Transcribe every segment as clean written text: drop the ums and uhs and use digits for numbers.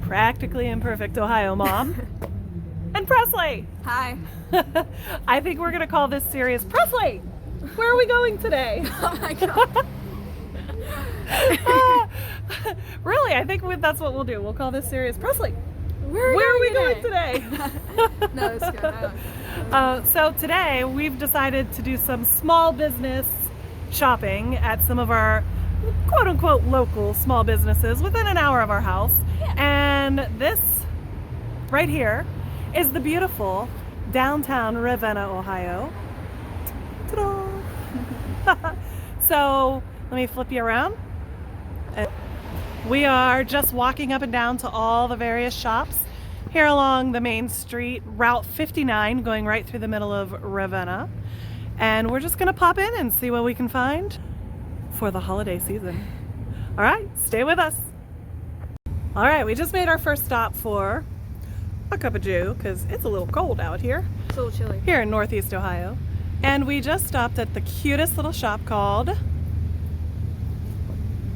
practically imperfect Ohio mom, and Presley. Hi. I think we're gonna call this series Presley. Where are we going today? Oh my god. Really, I think that's what we'll do. We'll call this series Presley. Where are we going today? No, it's good. So today we've decided to do some small business shopping at some of our quote-unquote local small businesses within an hour of our house. Yeah. And this right here is the beautiful downtown Ravenna, Ohio. Ta-da! So let me flip you around. We are just walking up and down to all the various shops here along the main street, Route 59, going right through the middle of Ravenna. And we're just gonna pop in and see what we can find for the holiday season. All right, stay with us. All right, we just made our first stop for a cup of joe because it's a little cold out here. It's a little chilly. Here in Northeast Ohio. And we just stopped at the cutest little shop called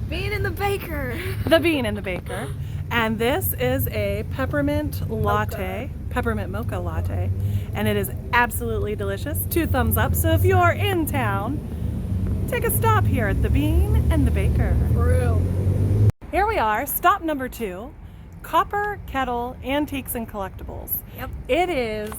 Bean and the Baker. The Bean and the Baker. And this is a peppermint latte, peppermint mocha latte. And it is absolutely delicious. 2 thumbs up. So if you're in town, take a stop here at the Bean and the Baker. For real. Here we are, stop number 2, Copper Kettle Antiques and Collectibles. Yep. It is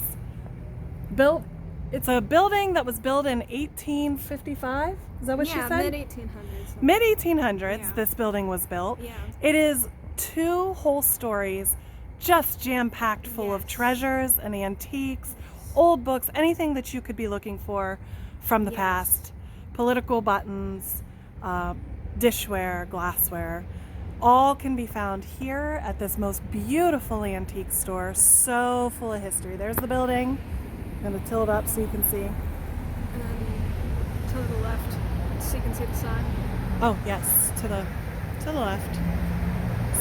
built, it's a building that was built in 1855. Is that what she said? Mid-1800s. Mid-1800s, Yeah. this building was built. Yeah. It is 2 whole stories, just jam-packed full of Yes. treasures and antiques, old books, anything that you could be looking for from the Yes. past. Political buttons, dishware, glassware, all can be found here at this most beautiful antique store, so full of history. There's the building. I'm going to tilt up so you can see. And then to the left, so you can see the sign. Oh yes, to the left,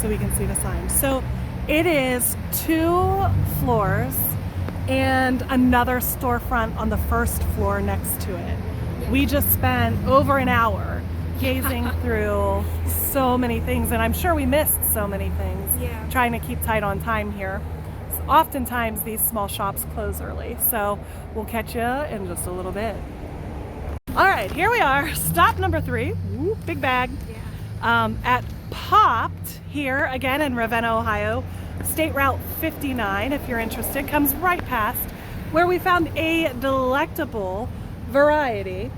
so we can see the sign. So it is 2 floors and another storefront on the first floor next to it. We just spent over an hour gazing through so many things, and I'm sure we missed so many things. Yeah. Trying to keep tight on time here. Oftentimes these small shops close early, so we'll catch you in just a little bit. All right, here we are, stop number 3, Woo, big bag, Yeah. at Popped here again in Ravenna, Ohio. State Route 59, if you're interested, comes right past, where we found a delectable variety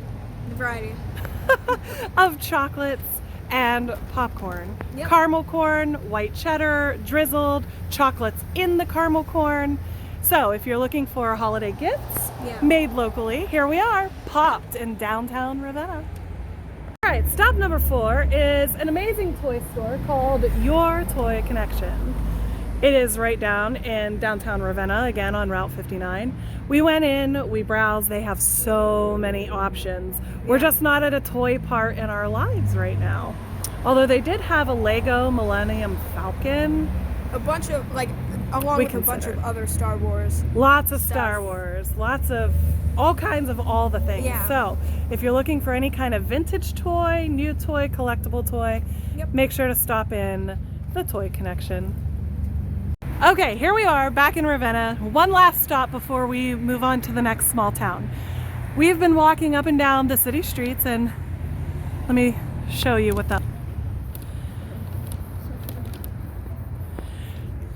of chocolates and popcorn. Yep. Caramel corn, white cheddar, drizzled, chocolates in the caramel corn. So if you're looking for holiday gifts Yeah. made locally, here we are, Popped in downtown Ravenna. All right, stop number 4 is an amazing toy store called Your Toy Connection. It is right down in downtown Ravenna, again on Route 59. We went in, we browsed, they have so many options. We're just not at a toy part in our lives right now. Although they did have a Lego Millennium Falcon. A bunch of, along We with a bunch consider. of other Star Wars. Lots of Stuff. Star Wars, lots of all kinds of all the things. Yeah. So if you're looking for any kind of vintage toy, new toy, collectible toy, Yep. make sure to stop in the Toy Connection. Okay, here we are back in Ravenna. One last stop before we move on to the next small town. We've been walking up and down the city streets, and let me show you what that.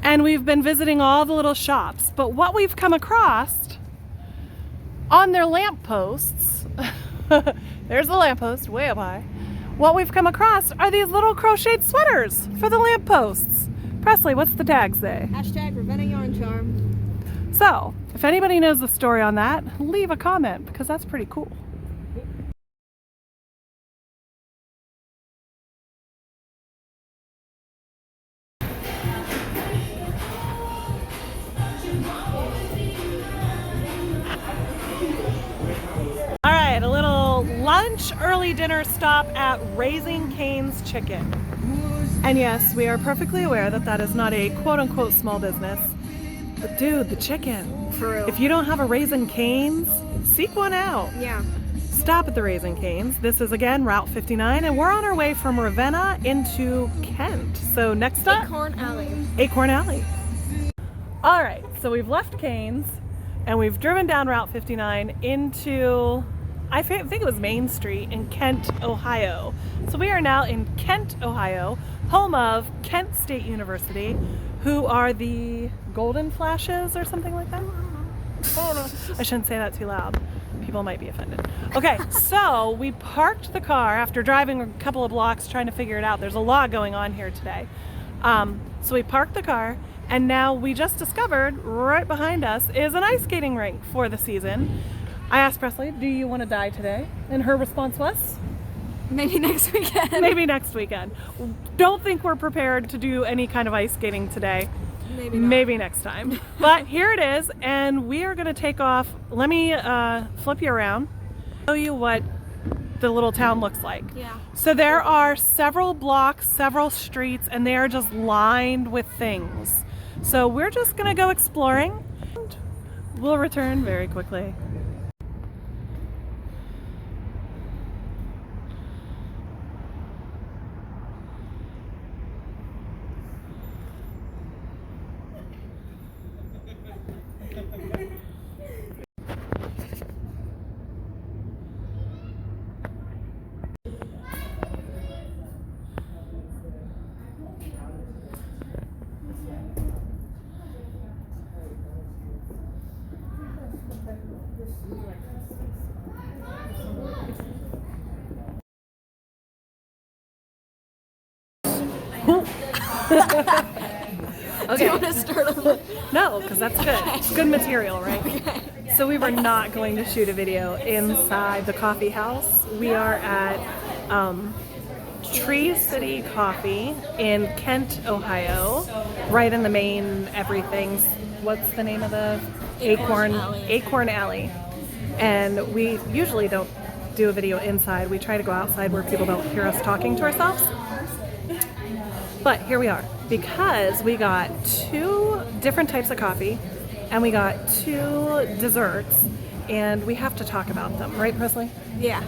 And we've been visiting all the little shops, but what we've come across on their lampposts, there's the lamppost way up high. What we've come across are these little crocheted sweaters for the lampposts. Presley, what's the tag say? Hashtag Ravenna Yarn Charm. So, if anybody knows the story on that, leave a comment because that's pretty cool. All right, a little lunch, early dinner stop at Raising Cane's Chicken. And yes, we are perfectly aware that that is not a quote-unquote small business. But dude, the chicken. For real. If you don't have a Raising Cane's, seek one out. Yeah. stop at the Raising Cane's. This is again Route 59, and we're on our way from Ravenna into Kent. So next stop, Acorn Alley. Acorn Alley. All right, so we've left Cane's and we've driven down Route 59 into, I think it was Main Street in Kent, Ohio. So we are now in Kent, Ohio, home of Kent State University, who are the Golden Flashes or something like that. Oh no, I shouldn't say that too loud. People might be offended. Okay, so we parked the car after driving a couple of blocks trying to figure it out. There's a lot going on here today. So we parked the car, and now we just discovered right behind us is an ice skating rink for the season. I asked Presley, do you want to die today? And her response was? Maybe next weekend. Maybe next weekend. Don't think we're prepared to do any kind of ice skating today. Maybe not. Maybe next time. But here it is, and we are going to take off. Let me flip you around, show you what the little town looks like. Yeah. So there are several blocks, several streets, and they are just lined with things. So we're just going to go exploring. We'll return very quickly. Okay. Do you want to start over? No, because that's good. It's good material, right? Okay. So we were not going to shoot a video inside the coffee house. We are at Tree City Coffee in Kent, Ohio, right in the main everything. What's the name of the Acorn Alley. Acorn Alley. And we usually don't do a video inside. We try to go outside where people don't hear us talking to ourselves. But here we are, because we got 2 different types of coffee and we got 2 desserts, and we have to talk about them, right, Presley? Yeah.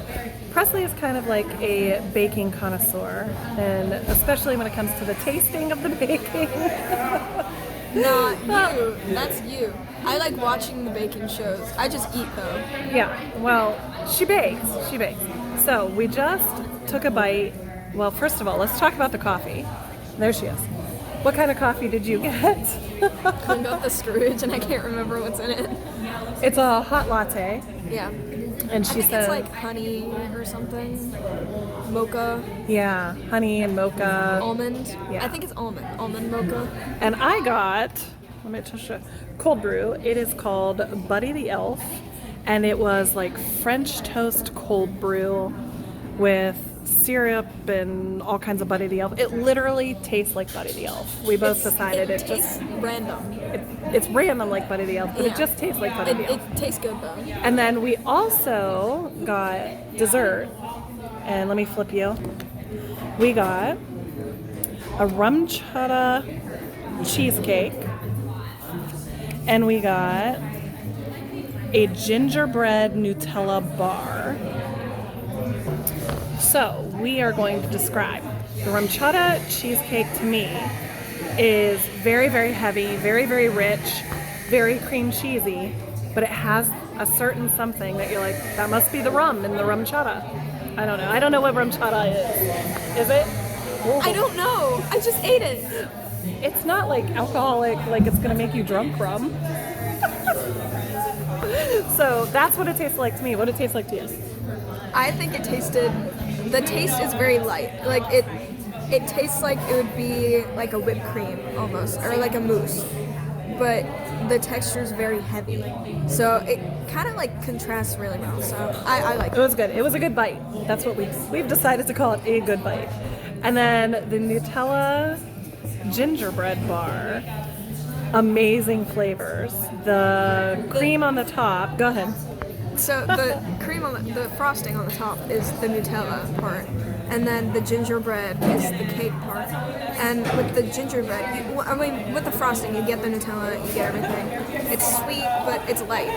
Presley is kind of like a baking connoisseur, and especially when it comes to the tasting of the baking. Not you. That's you. I like watching the baking shows. I just eat though. Yeah, well, she bakes. She bakes. So we just took a bite. Well, first of all, let's talk about the coffee. There she is. What kind of coffee did you get? I got the Scrooge and I can't remember what's in it. It's a hot latte. Yeah. And she I think said, it's like honey or something. Mocha. yeah, honey and mocha. Almond. Yeah. I think it's almond. Almond mocha. And I got, let me touch it, cold brew. It is called Buddy the Elf. And it was like French toast cold brew with syrup and all kinds of Buddy the Elf. It literally tastes like Buddy the Elf. We both decided it it tastes just, random. it's random like Buddy the Elf, but Yeah. it just tastes like Buddy the Elf. It tastes good though. And then we also got dessert. And let me flip you. We got a rum chata cheesecake. And we got a gingerbread Nutella bar. So we are going to describe. The rum chata cheesecake to me is very, very heavy, very, very rich, very cream cheesy, but it has a certain something that you're like, that must be the rum in the rum chata. I don't know. I don't know what rum chata is. Is it? I don't know. I just ate it. It's not like alcoholic, like it's gonna make you drunk rum. So that's what it tastes like to me. What it tastes like to you? I think it tasted. The taste is very light. Like it tastes like it would be like a whipped cream almost, or like a mousse. But the texture is very heavy, so it kind of like contrasts really well. So I like It was good. It was a good bite. That's what we've decided to call it, a good bite. And then the Nutella gingerbread bar, amazing flavors. The cream on the top. Go ahead. So the cream on the frosting on the top is the Nutella part, and then the gingerbread is the cake part. And with the gingerbread, with the frosting, you get the Nutella, you get everything. It's sweet, but it's light.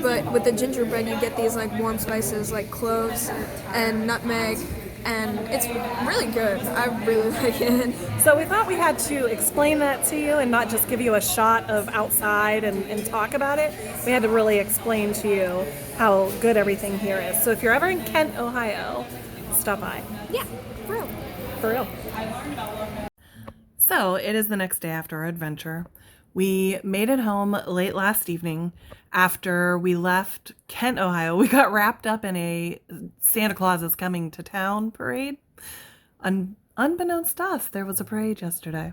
but with the gingerbread you get these like warm spices like cloves and nutmeg, and it's really good. I really like it. So we thought we had to explain that to you and not just give you a shot of outside and talk about it. We had to really explain to you how good everything here is. So if you're ever in Kent, Ohio, stop by. Yeah, for real. For real. So it is the next day after our adventure. We made it home late last evening. After we left Kent, Ohio, we got wrapped up in a Santa Claus is Coming to Town parade. Unbeknownst to us, there was a parade yesterday.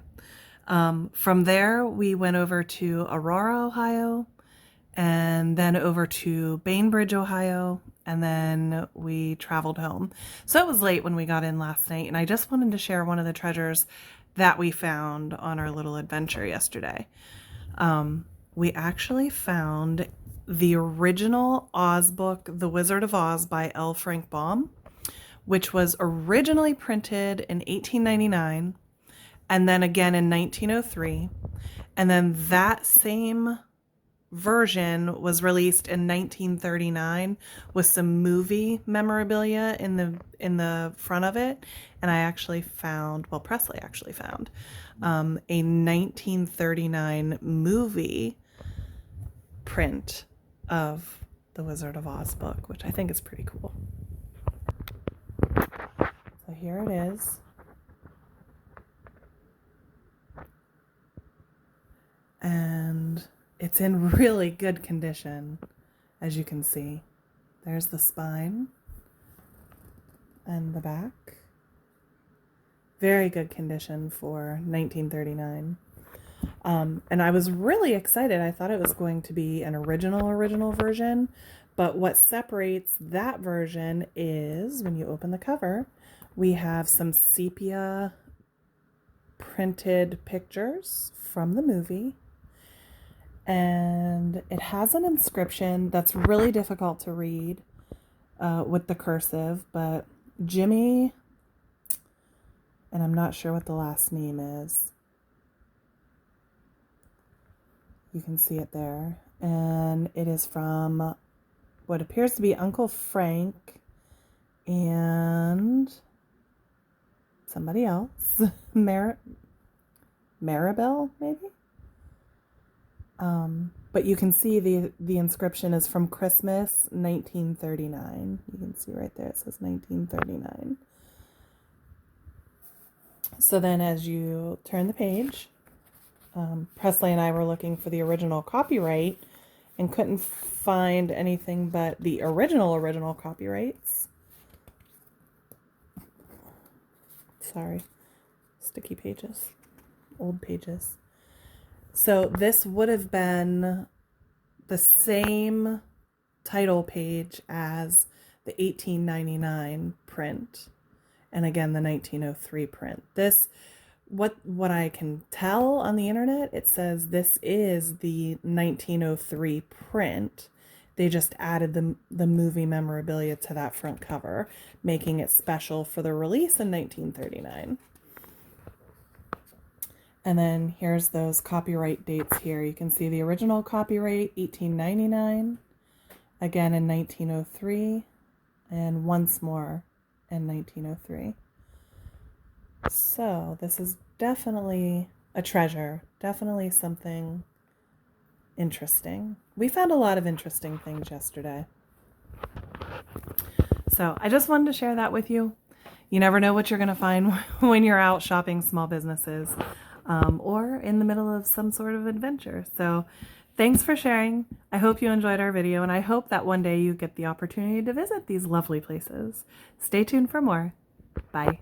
From there, we went over to Aurora, Ohio, and then over to Bainbridge, Ohio, and then we traveled home. So it was late when we got in last night, and I just wanted to share one of the treasures that we found on our little adventure yesterday. We actually found the original Oz book, The Wizard of Oz by L. Frank Baum, which was originally printed in 1899 and then again in 1903. And then that same version was released in 1939 with some movie memorabilia in the front of it. And I actually found, well, Presley actually found a 1939 movie print of the Wizard of Oz book, which I think is pretty cool. So here it is. And it's in really good condition, as you can see. There's the spine and the back. Very good condition for 1939. And I was really excited. I thought it was going to be an original version, but what separates that version is when you open the cover, we have some sepia printed pictures from the movie. And it has an inscription that's really difficult to read with the cursive, but Jimmy, and I'm not sure what the last name is. You can see it there. And it is from what appears to be Uncle Frank and somebody else. Maribel, maybe? But you can see the inscription is from Christmas 1939. You can see right there, it says 1939. So then as you turn the page, Presley and I were looking for the original copyright and couldn't find anything but the original copyrights. Sorry, sticky pages, old pages. So this would have been the same title page as the 1899 print, and again the 1903 print. This, what I can tell on the internet, it says this is the 1903 print. They just added the movie memorabilia to that front cover, making it special for the release in 1939. And then here's those copyright dates here. You can see the original copyright, 1899, again in 1903, and once more in 1903. So this is definitely a treasure, definitely something interesting. We found a lot of interesting things yesterday. So I just wanted to share that with you. You never know what you're going to find when you're out shopping small businesses. Or in the middle of some sort of adventure. So thanks for sharing. I hope you enjoyed our video, and I hope that one day you get the opportunity to visit these lovely places. Stay tuned for more. Bye.